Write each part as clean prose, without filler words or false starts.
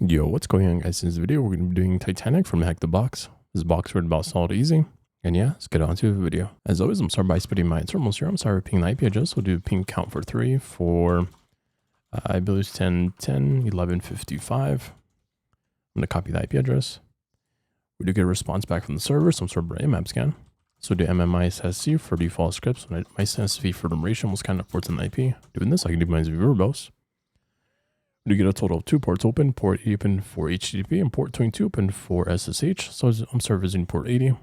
Yo, what's going on, guys? In this video, we're going to be doing Titanic from HackTheBox. This box word about solid easy. And yeah, let's get on to the video. As always, I'm starting by splitting my terminals here. I'm sorry, ping the IP address. We'll do ping count for 3 for, I believe it's 10.10.11.55. I'm going to copy the IP address. We do get a response back from the server, some sort of map scan. So do MMISSC for default scripts. My SSV for numeration was kind of ports on the IP. Doing this, I can do my verbose. We get a total of 2 ports open, port 80 open for HTTP and port 22 open for SSH. So I'm servicing port 80.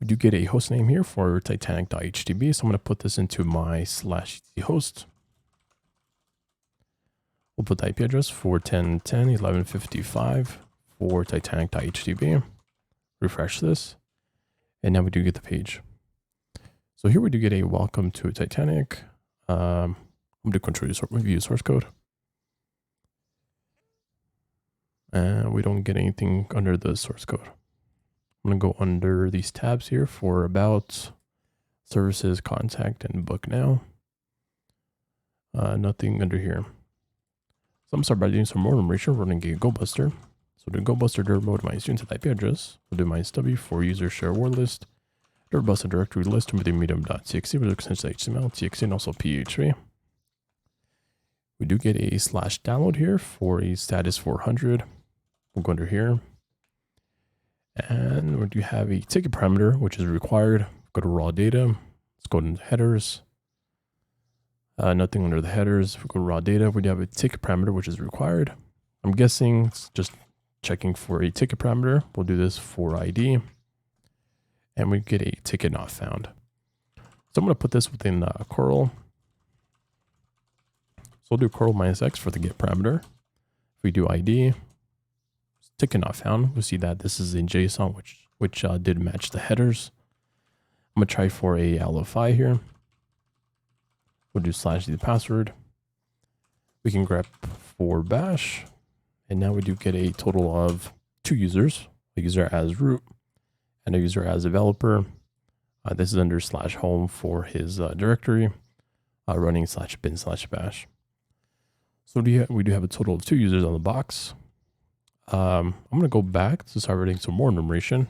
We do get a host name here for Titanic.htb. So I'm going to put this into my /etc host. We'll put the IP address for 10.10.11.55 for Titanic.htb. Refresh this. And now we do get the page. So here we do get a welcome to Titanic. I'm going to control review source code. And we don't get anything under the source code. I'm going to go under these tabs here for about, services, contact, and book now. Nothing under here. So I'm starting by doing some more numeration, running a GoBuster. So do GoBuster dir mode my student's IP address. We'll do -w for user share word list. Dir-bus a directory list with a medium.txt with extension HTML, txt, and also PHP. We do get a /download here for a status 400. We'll go under here. And we do have a ticket parameter, which is required. Go to raw data. Let's go into headers. Nothing under the headers. If we go to raw data, we do have a ticket parameter, which is required. I'm guessing it's just checking for a ticket parameter. We'll do this for ID. And we get a ticket not found. So I'm going to put this within curl. So we'll do curl -x for the get parameter. If we do ID, ticket not found, we'll see that this is in JSON, which did match the headers. I'm going to try for a LFI here. We'll do /d password. We can grep for bash. And now we do get a total of 2 users, a user as root and a user as developer. This is under /home for his directory, running /bin/bash. So we do have a total of 2 users on the box. I'm going to go back to start writing some more numeration.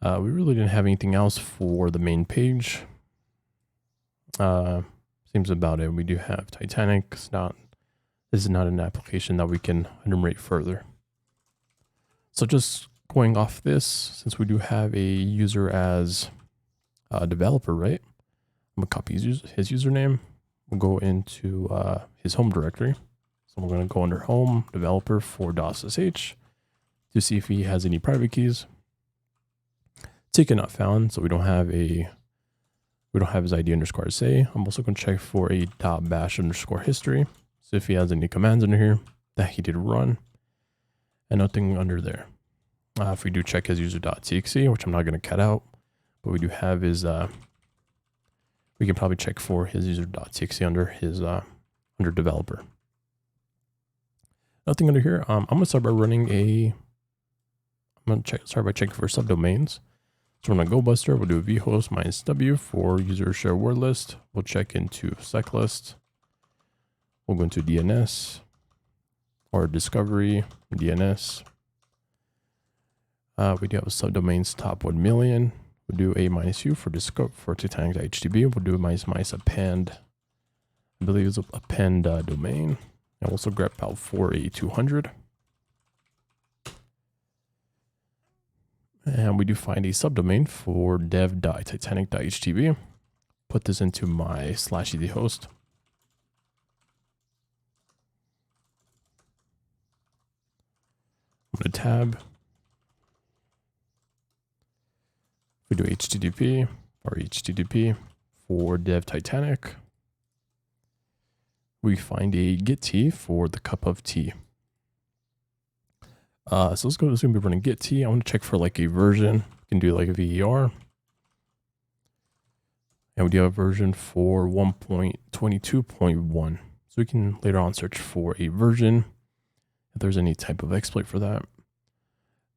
We really didn't have anything else for the main page. Seems about it. We do have Titanic. This is not an application that we can enumerate further. So just going off this, since we do have a user as a developer, right? I'm going to copy his username. We'll go into his home directory. So we're going to go under home developer for .sh to see if he has any private keys. Ticket not found, so we don't have his ID _SA. I'm also going to check for a .bash _ history. So if he has any commands under here that he did run, and nothing under there. If we do check his user.txt, which I'm not going to cut out, but we do have his, we can probably check for his user.txt under his, under developer. Nothing under here. I'm going to start by running start by checking for subdomains. So we're going to GoBuster. We'll do a vhost -w for user share word list. We'll check into seclist. We'll go into DNS or discovery DNS. We do have a subdomains top 1 million. We'll do a -u for Titanic.htb. We'll do a append. I believe it's append domain. And we'll also grep out for a 200. And we do find a subdomain for dev.titanic.htb. Put this into my /etc host. I'm going to tab. We do HTTP for dev Titanic. We find a get tea for the cup of tea. So let's go. It's going to be running get tea. I want to check for like a version. We can do like a VER. And we do have a version for 1.22.1. So we can later on search for a version if there's any type of exploit for that.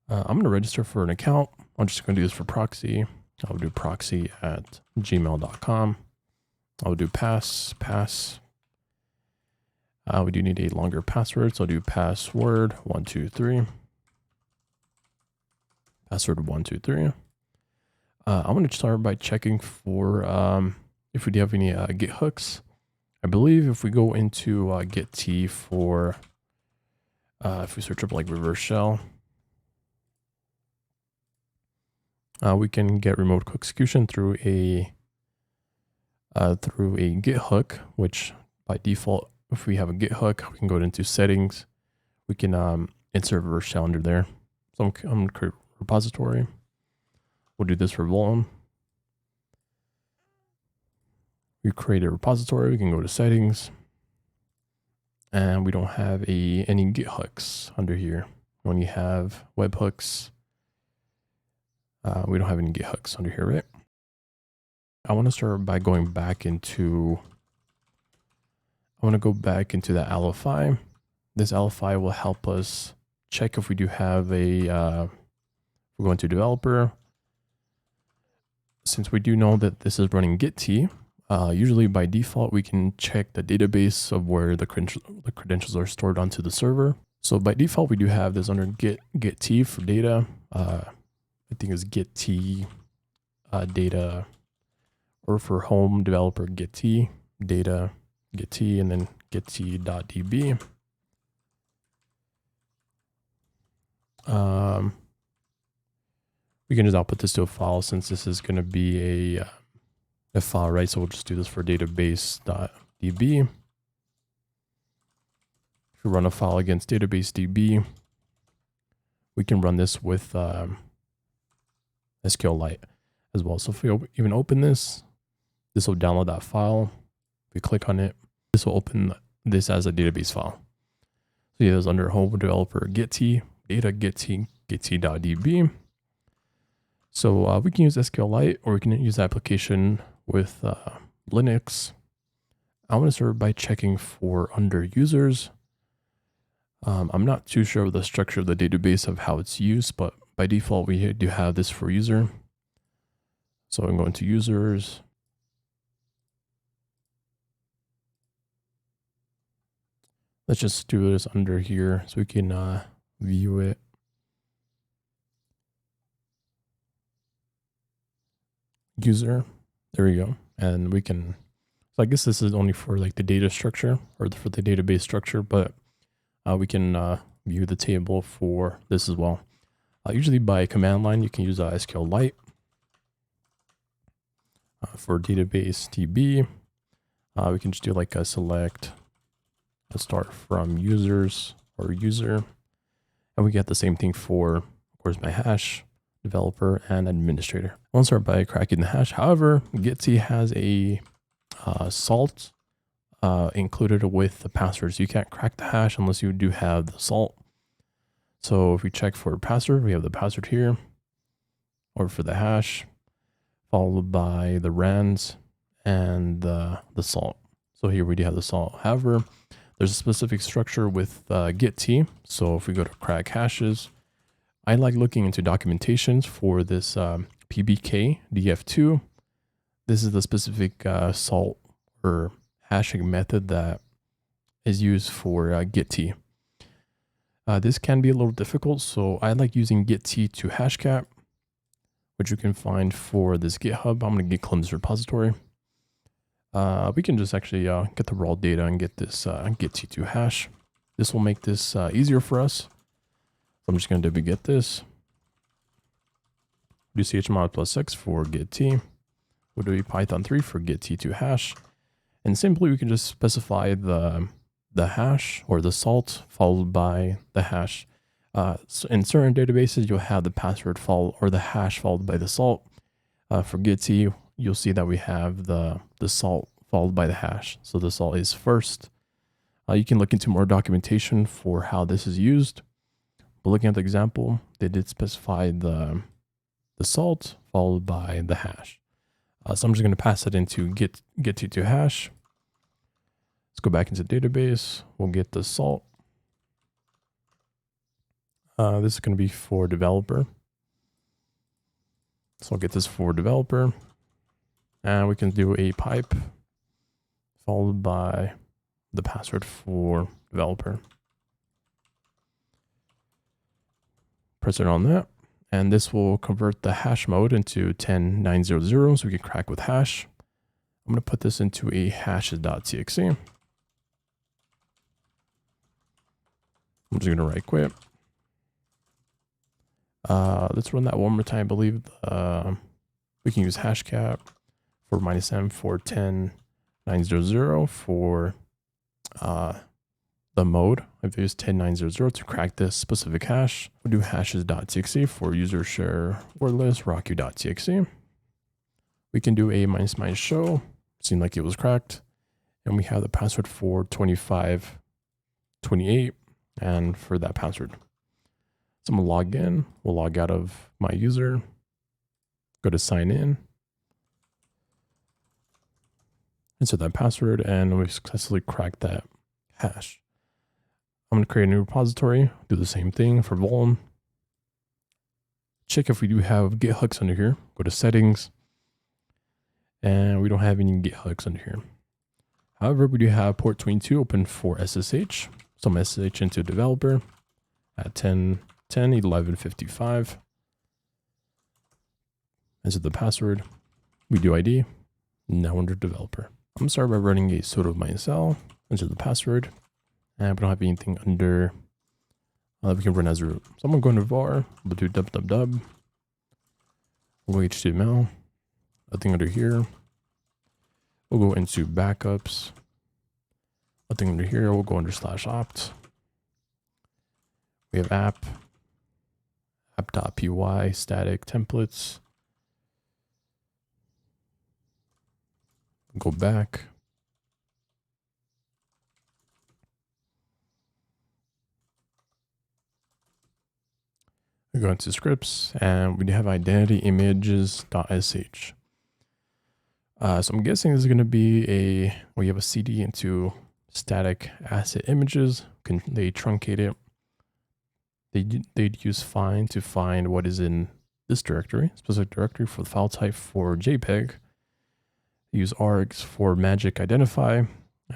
I'm going to register for an account. I'm just going to do this for proxy. I'll do proxy at gmail.com. I'll do pass. We do need a longer password, so I'll do password 123. Password 123. I'm going to start by checking for if we do have any Git hooks. I believe if we go into Git T for, if we search up like reverse shell, we can get remote execution through a Git hook, which by default, if we have a Git hook, we can go into settings. We can insert reverse shell under there. So I'm going to create a repository. We'll do this for volume. We create a repository. We can go to settings, and we don't have any Git hooks under here. When you have webhooks, we don't have any Git hooks under here, right? I want to start by going back into. I want to go back into the LFI. This LFI will help us check if we do have a. We're going to developer. Since we do know that this is running Git T, usually by default, we can check the database of where the credentials are stored onto the server. So by default, we do have this under Git T for data. I think it's Git T data, or for home developer Git T data, Git T, and then Git T.db. We can just output this to a file since this is going to be a file, right? So we'll just do this for database.db. If we run a file against database.db, we can run this with SQLite as well. So if we even open this, this will download that file. If we click on it, this will open this as a database file. So yeah, there's under home developer Git T, data Git T.db. So we can use SQLite, or we can use the application with Linux. I want to start by checking for under users. I'm not too sure of the structure of the database of how it's used, but by default, we do have this for user. So I'm going to users. Let's just do this under here so we can view it. User, there we go. And we can, so I guess this is only for like the data structure or for the database structure, but we can view the table for this as well. Usually by command line, you can use SQLite for database DB. We can just do like a select, let's start from users or user, and we get the same thing for, of course, my hash, developer, and administrator. I want to start by cracking the hash. However, Git T has a salt included with the password. So you can't crack the hash unless you do have the salt. So if we check for password, we have the password here, or for the hash, followed by the rands and the salt. So here we do have the salt. However, there's a specific structure with Git T. So if we go to crack hashes, I like looking into documentations for this PBK df2. This is the specific salt or hashing method that is used for Git T. This can be a little difficult, so I like using Git T to hashcat, which you can find for this GitHub. I'm going to git clone this repository. We can just actually get the raw data and get this Git T to hash. This will make this easier for us. So I'm just going to get this. Do chmod +x for Git T. We'll do Python 3 for Git T to hash. And simply we can just specify the hash or the salt followed by the hash. So in certain databases, you'll have the password followed or the hash followed by the salt. For Git T, you'll see that we have the salt followed by the hash. So the salt is first. You can look into more documentation for how this is used. But looking at the example, they did specify the salt followed by the hash. So I'm just going to pass it into Git T to hash. Let's go back into the database. We'll get the salt. This is going to be for developer. So I'll get this for developer. And we can do a pipe followed by the password for developer. Press it on that, and this will convert the hash mode into 10900, so we can crack with hash. I'm going to put this into a hashes.txt. I'm just going to right quit. Let's run that one more time. I believe we can use hashcat for -m for 10900 for the mode. I've used 10900 to crack this specific hash. We'll do hashes.txt for user share wordless rocku.txt. We can do a -show. Seemed like it was cracked. And we have the password for 2528 and for that password. So I'm gonna log in. We'll log out of my user. Go to sign in. Insert that password, and we've successfully cracked that hash. I'm gonna create a new repository. Do the same thing for Vuln. Check if we do have Git hooks under here. Go to settings. And we don't have any Git hooks under here. However, we do have port 22 open for SSH. So I'm going to SSH into developer at 10.10.11.55. Enter the password. We do ID. Now under developer. I'm going to start by running a sudo -l. Enter the password. And we don't have anything under. We can run as root. So I'm going to go into var. We'll do www. We'll go HTML. Nothing under here. We'll go into backups. Nothing under here. We'll go under /opt. We have app.py, static templates. Go back. We go into scripts, and we have identity images.sh. So I'm guessing this is going to be we have a CD into static asset images. They truncate it. They'd use find to find what is in this directory, specific directory for the file type for JPEG. They use args for magic identify,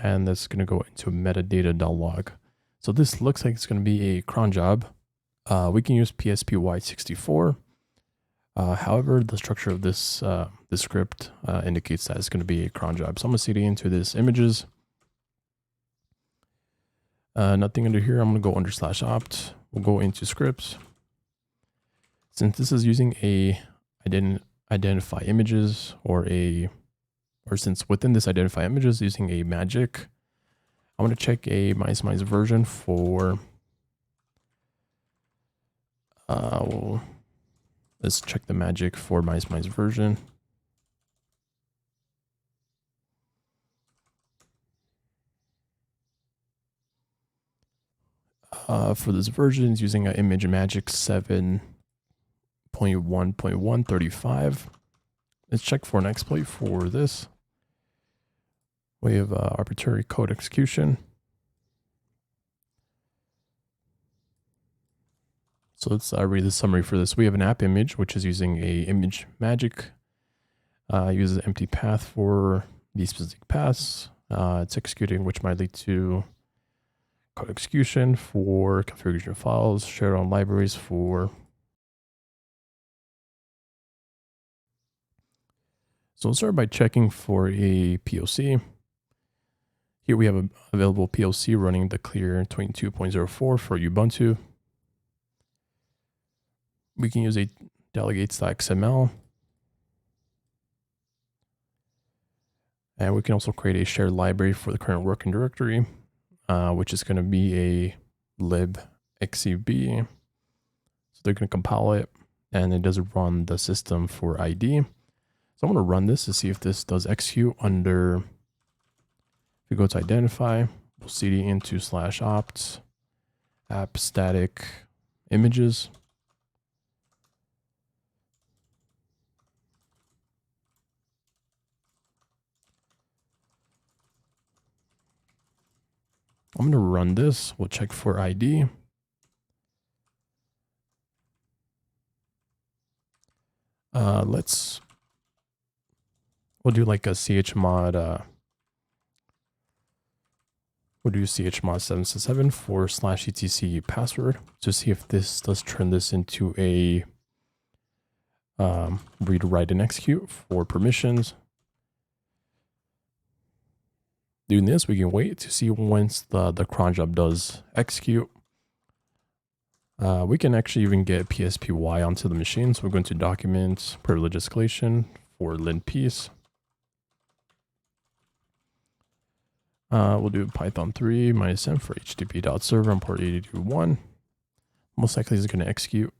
and that's going to go into metadata.log. So this looks like it's going to be a cron job. We can use PSPY64. However, the structure of this script indicates that it's going to be a cron job. So I'm going to cd into this images. Nothing under here. I'm going to go under /opt. We'll go into scripts. Since this is using a identify images or since within this identify images using a magic, I'm going to check a mice version for let's check the magic for mice version. For this version, it's using an image magic 7.1.135. Let's check for an exploit for this. We have arbitrary code execution. So let's read the summary for this. We have an app image, which is using a image magic. Uses an empty path for these specific paths. It's executing, which might lead to code execution for configuration files, shared on libraries for. So we'll start by checking for a POC. Here we have an available POC running the clear 22.04 for Ubuntu. We can use a delegates.xml. And we can also create a shared library for the current working directory, which is going to be a libxcb. So they're going to compile it, and it does run the system for ID. So I'm going to run this to see if this does execute under, if we go to identify, we'll cd into /opt, app static images. I'm going to run this. We'll check for ID. We'll do like a chmod We'll do chmod 777 /etc password to see if this does turn this into a read, write, and execute for permissions. Doing this, we can wait to see once the cron job does execute. We can actually even get PSPY onto the machine. So we're going to document privilege escalation for lint piece. We'll do Python 3 -m for http.server on port 82.1. Most likely is going to execute.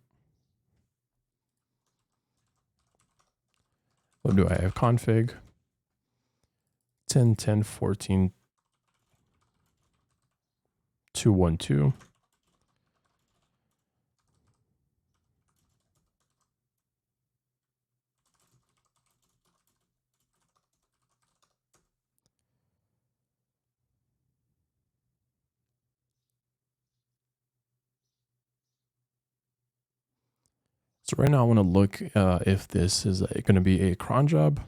We'll do ifconfig 10.10.14.212. So right now I want to look if this is going to be a cron job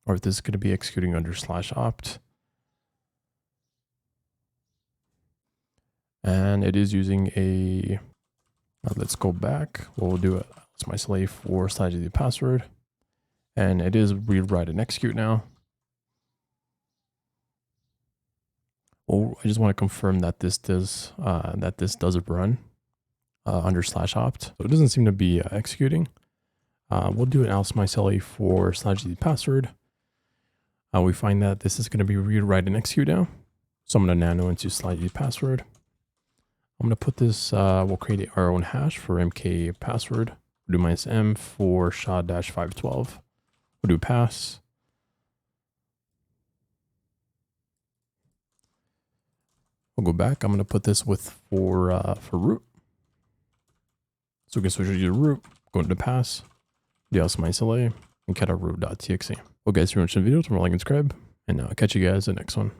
or if this is going to be executing under /opt. And it is using a, let's go back. We'll do it. It's my slave for /the password. And it is read, write, and execute now. Well, I just want to confirm that this does run under /opt. So it doesn't seem to be executing. We'll do an else myself for /the password. We find that this is going to be read, write, and execute now. So I'm going to nano into /the password. I'm going to put this, we'll create our own hash for mk password. We'll do -m for SHA-512. We'll do pass. We'll go back. I'm going to put this with for root. So we can switch it to root, go into pass, do else mySLA, and cat our root.txt. Well guys, if you watched the video, don't forget to like and subscribe, and I'll catch you guys in the next one.